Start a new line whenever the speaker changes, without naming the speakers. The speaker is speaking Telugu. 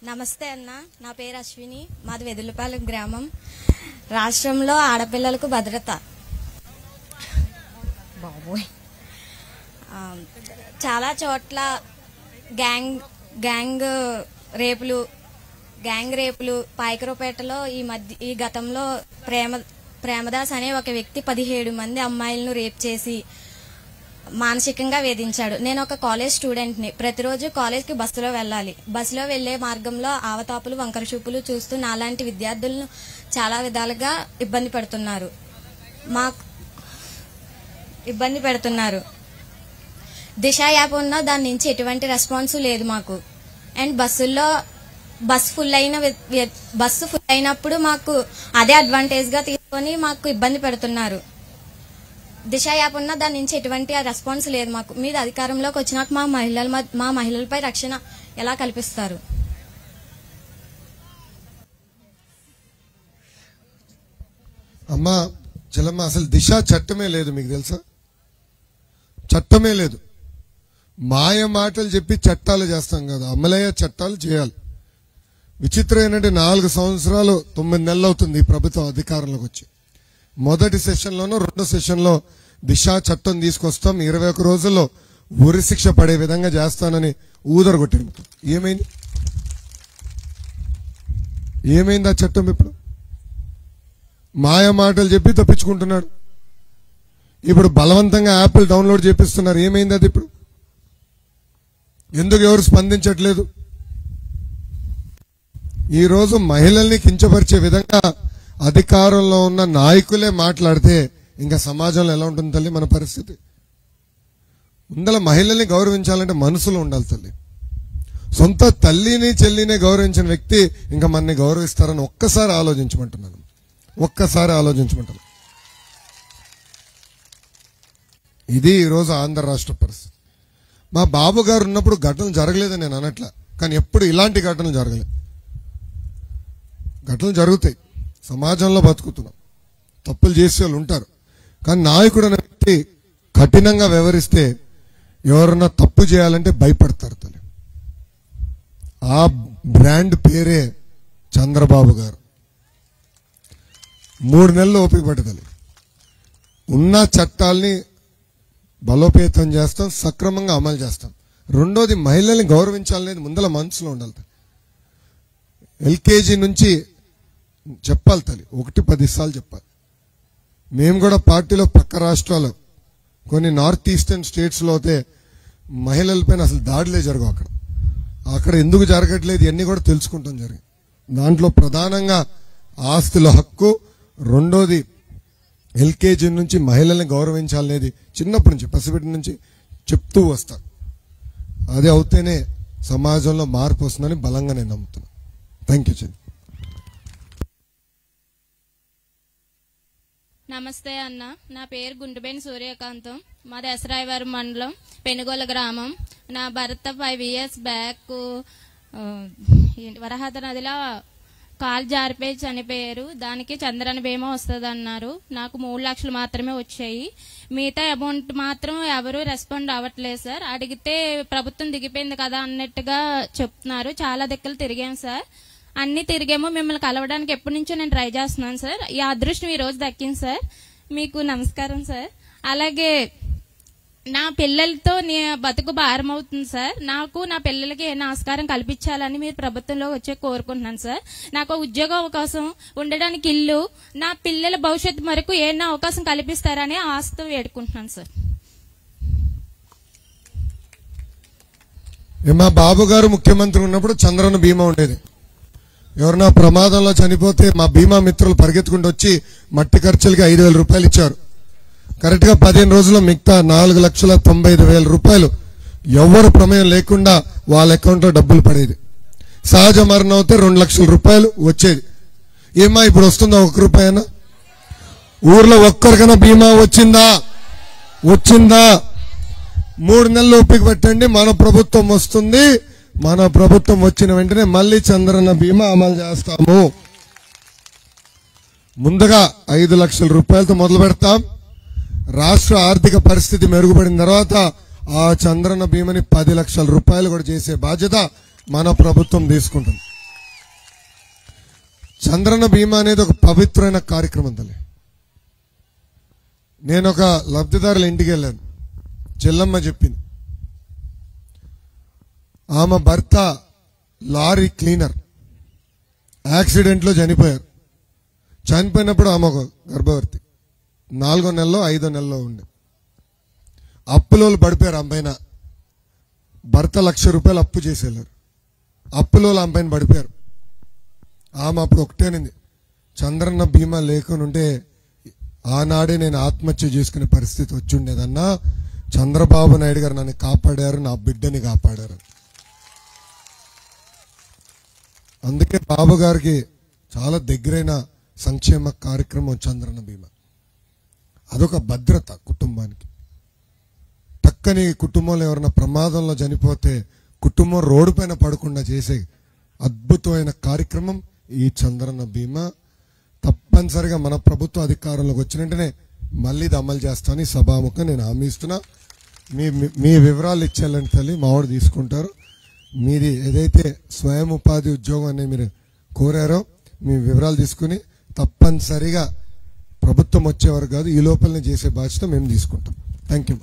నమస్తే అన్న, నా పేరు అశ్విని, మాది వెదులపాలెం గ్రామం. రాష్ట్రంలో ఆడపిల్లలకు భద్రత బాబోయ్ చాలా చోట్ల గ్యాంగ్ రేపులు పాయకరపేటలో ఈ గతంలో ప్రేమదాస్ అనే ఒక వ్యక్తి 17 మంది అమ్మాయిలను రేప్ చేసి మానసికంగా వేధించాడు. నేను ఒక కాలేజ్ స్టూడెంట్ని. ప్రతిరోజు కాలేజ్కి బస్సులో వెళ్ళాలి. బస్సులో వెళ్లే మార్గంలో ఆవతాపులు వంకర చూపులు చూస్తూ నాలాంటి విద్యార్థులను చాలా విధాలుగా ఇబ్బంది పెడుతున్నారు. దిశ యాప్ ఉన్న దాని నుంచి ఎటువంటి రెస్పాన్స్ లేదు మాకు. అండ్ బస్సు ఫుల్ అయినప్పుడు మాకు అదే అడ్వాంటేజ్ గా తీసుకొని మాకు ఇబ్బంది పెడుతున్నారు. దిశ యాప్ ఉన్న దాని నుంచి ఎటువంటి రెస్పాన్స్ లేదు మాకు. మీరు అధికారంలోకి వచ్చినాక మా మహిళలపై రక్షణ ఎలా కల్పిస్తారు?
అమ్మా చెల్లమ్మ, అసలు దిశ చట్టమే లేదు, మీకు తెలుసా? చట్టమే లేదు. మాయ మాటలు చెప్పి చట్టాలు చేస్తాం కదా, అమలయ్యే చట్టాలు చేయాలి. విచిత్రం ఏంటంటే 4 సంవత్సరాలు 9 నెలలు అవుతుంది ఈ ప్రభుత్వం అధికారంలోకి వచ్చి. మొదటి సెషన్లోనూ 2వ సెషన్లో దిశా చట్టం తీసుకొస్తాం, 21 రోజుల్లో ఉరి శిక్ష పడే విధంగా చేస్తానని ఊదరగొట్టింది. ఏమైంది ఆ చట్టం? ఇప్పుడు మాయ మాటలు చెప్పి తప్పించుకుంటున్నాడు. ఇప్పుడు బలవంతంగా యాప్లు డౌన్లోడ్ చేపిస్తున్నారు. ఏమైంది అది? ఇప్పుడు ఎందుకు ఎవరు స్పందించట్లేదు? ఈరోజు మహిళల్ని కించపరిచే విధంగా అధికారంలో ఉన్న నాయకులే మాట్లాడితే ఇంకా సమాజంలో ఎలా ఉంటుంది తల్లి మన పరిస్థితి? ముందల మహిళల్ని గౌరవించాలంటే మనసులో ఉండాలి తల్లి. సొంత తల్లిని చెల్లిని గౌరవించిన వ్యక్తి ఇంకా మనని గౌరవిస్తారని ఒక్కసారి ఆలోచించమంటున్నాను. ఇది ఈరోజు ఆంధ్ర రాష్ట్ర పరిస్థితి. మా బాబు గారు ఉన్నప్పుడు ఘటనలు జరగలేదని నేను అనట్లా, కానీ ఎప్పుడు ఇలాంటి ఘటనలు జరగలేదు. ఘటనలు జరుగుతాయి, సమాజంలో బతుకుతున్నాం, తప్పులు చేసే వాళ్ళు ఉంటారు. కానీ నాయకుడు అనే వ్యక్తి కఠినంగా వ్యవహరిస్తే ఎవరన్నా తప్పు చేయాలంటే భయపడతారు తల్లి. ఆ బ్రాండ్ పేరే చంద్రబాబు గారు. 3 నెలలు ఓపిక పట్టదలి. ఉన్న చట్టాల్ని బలోపేతం చేస్తాం, సక్రమంగా అమలు చేస్తాం. రెండోది, మహిళల్ని గౌరవించాలనేది ముందల మనసులో ఉండాలి. ఎల్కేజీ నుంచి చెప్పాలి తల్లి, 1-10 సార్లు చెప్పాలి. మేము కూడా పార్టీలో పక్క రాష్ట్రాలు కొన్ని నార్త్ ఈస్టర్న్ స్టేట్స్లో అయితే మహిళలపైన అసలు దాడులే జరగవు. అక్కడ ఎందుకు జరగట్లేదు ఇవన్నీ కూడా తెలుసుకుంటాం జరిగింది. దాంట్లో ప్రధానంగా ఆస్తుల హక్కు, రెండోది ఎల్కేజీ నుంచి మహిళల్ని గౌరవించాలనేది చిన్నప్పటి నుంచి పసిబిడ్డ నుంచి చెప్తూ వస్తారు. అది అవుతేనే సమాజంలో మార్పు వస్తుందని బలంగా నేను నమ్ముతున్నాను. Thank you.
నమస్తే అన్న, నా పేరు గుంటుబేని సూర్యకాంతం, మాది ఎసరాయవారి మండలం, పెనుగోల గ్రామం. నా భర్త 5 years బ్యాక్ వరహత నదిలో కాలు జారిపోయి చనిపోయారు. దానికి చంద్రన బీమా వస్తుంది అన్నారు. నాకు 3 లక్షలు మాత్రమే వచ్చాయి. మిగతా అమౌంట్ మాత్రం ఎవరు రెస్పాండ్ అవ్వట్లేదు సార్. అడిగితే ప్రభుత్వం దిగిపోయింది కదా అన్నట్టుగా చెప్తున్నారు. చాలా దిక్కులు తిరిగాం సార్, అన్ని తిరిగేమో. మిమ్మల్ని కలవడానికి ఎప్పటి నుంచో నేను ట్రై చేస్తున్నాను సార్. ఈ అదృష్టం ఈ రోజు దక్కింది సార్. మీకు నమస్కారం సార్. అలాగే నా పిల్లలతో బతుకు భారం అవుతుంది సార్. నాకు నా పిల్లలకి ఏ ఆస్కారం కల్పించాలని మీరు ప్రభుత్వంలో వచ్చే కోరుకుంటున్నాను సార్. నాకు ఉద్యోగ అవకాశం, ఉండడానికి ఇల్లు, నా పిల్లల భవిష్యత్తు వరకు ఏమైనా అవకాశం కల్పిస్తారని ఆశతో వేడుకుంటున్నాను సార్.
మా బాబు గారు ముఖ్యమంత్రి ఉన్నప్పుడు చంద్రన్న బీమా ఉండేది. ఎవరన్నా ప్రమాదంలో చనిపోతే మా బీమా మిత్రులు పరిగెత్తుకుంటూ వచ్చి మట్టి ఖర్చులకి 5,000 రూపాయలు ఇచ్చారు. కరెక్ట్ గా 15 రోజుల్లో మిగతా 4,95,000 రూపాయలు ఎవరు ప్రమేయం లేకుండా వాళ్ళ అకౌంట్ లో డబ్బులు పడేది. సహజ మరణం అవుతే 2 లక్షల రూపాయలు వచ్చేది. ఏమా ఇప్పుడు వస్తుందా 1 రూపాయనా? ఊర్లో ఒక్కరికైనా బీమా వచ్చిందా? 3 నెలలు ఓపిక పెట్టండి, మన ప్రభుత్వం వస్తుంది. మన ప్రభుత్వం వచ్చిన వెంటనే మళ్ళీ చంద్రన్న బీమా అమలు చేస్తాము. ముందుగా 5 లక్షల రూపాయలతో మొదలు పెడతాం. రాష్ట్ర ఆర్థిక పరిస్థితి మెరుగుపడిన తర్వాత ఆ చంద్రన్న బీమాని 10 లక్షల రూపాయలు కూడా చేసే బాధ్యత మన ప్రభుత్వం తీసుకుంటుంది. చంద్రన్న బీమా అనేది ఒక పవిత్రమైన కార్యక్రమం తల్లి. నేను ఒక లబ్ధిదారుల ఇంటికి వెళ్ళాను. చెల్లమ్మ చెప్పింది, ఆమె భర్త లారీ క్లీనర్ యాక్సిడెంట్లో చనిపోయారు. చనిపోయినప్పుడు ఆమె ఒక గర్భవతి, 4వ నెలలో 5వ నెలలో ఉండే. అప్పులో పడిపోయారు. అమ్మాయిన భర్త ₹1,00,000 అప్పు చేసేళ్ళారు. అప్పులో అమ్మాయిని పడిపోయారు. ఆమె అప్పుడు ఒకటేనింది, చంద్రన్న బీమా లేకునుంటే ఆనాడే నేను ఆత్మహత్య చేసుకునే పరిస్థితి వచ్చి ఉండేదన్నా. చంద్రబాబు నాయుడు గారు నన్ను కాపాడారు, నా బిడ్డని కాపాడారు. అందుకే బాబు గారికి చాలా దగ్గరైన సంక్షేమ కార్యక్రమం చంద్రన్న బీమా. అదొక భద్రత కుటుంబానికి. టక్కని కుటుంబంలో ఎవరైనా ప్రమాదంలో చనిపోతే కుటుంబం రోడ్డు పైన పడకుండా చేసే అద్భుతమైన కార్యక్రమం ఈ చంద్రన్న బీమా. తప్పనిసరిగా మన ప్రభుత్వ అధికారంలోకి వచ్చిన వెంటనే మళ్ళీ ఇది అమలు చేస్తానని సభాముఖం నేను హామీ ఇస్తున్నా. మీ వివరాలు ఇచ్చేయాలని తల్లి మావాడు తీసుకుంటారు. మీది ఏదైతే స్వయం ఉపాధి ఉద్యోగం అనేది మీరు కోరారో మీ వివరాలు తీసుకుని తప్పనిసరిగా ప్రభుత్వం వచ్చేవారు కాదు, ఈ లోపలనే చేసే బాధ్యత మేము తీసుకుంటాం. Thank you.